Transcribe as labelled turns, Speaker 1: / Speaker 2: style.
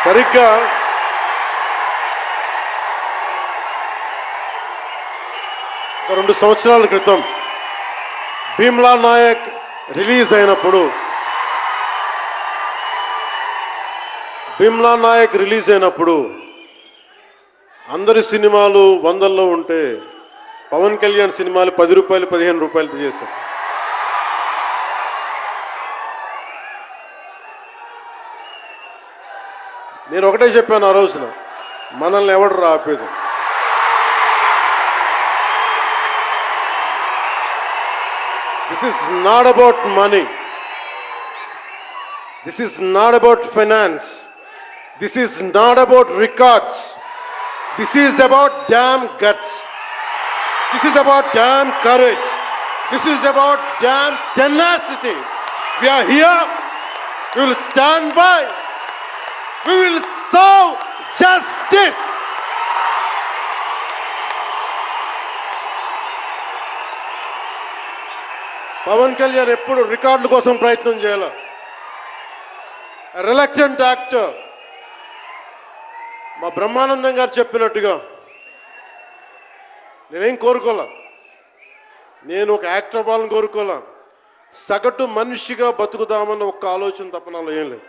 Speaker 1: సరిగ్గా ఒక 2 సంవత్సరాల క్రితం భీమ్లా నాయక్ రిలీజ్ అయినప్పుడు అందరి సినిమాలు 100లో ఉంటే పవన్ కళ్యాణ్ సినిమాలు 10 రూపాయలు 15 రూపాయలతో చేశారు. నేను ఒకటే చెప్పాను ఆ రోజున, మనల్ని ఎవడు ఆపేది. This is not about money. This is not about finance. This is not about records. This is about damn guts. This is about damn courage. This is about damn tenacity. We are here. We will stand by. We will serve justice. Pawan Kalyan ఎప్పుడు రికార్డుల కోసం ప్రయత్నం చేయాల. Reluctant actor. మా బ్రహ్మానందం గారు చెప్పినట్టుగా నేనేం కోరుకోలే, నేను ఒక యాక్టర్ అవ్వాలని కోరుకోలే, సగటు మనిషిగా బతుకుదామన్న ఒక్క ఆలోచన తప్ప నాలో ఏం లేదు.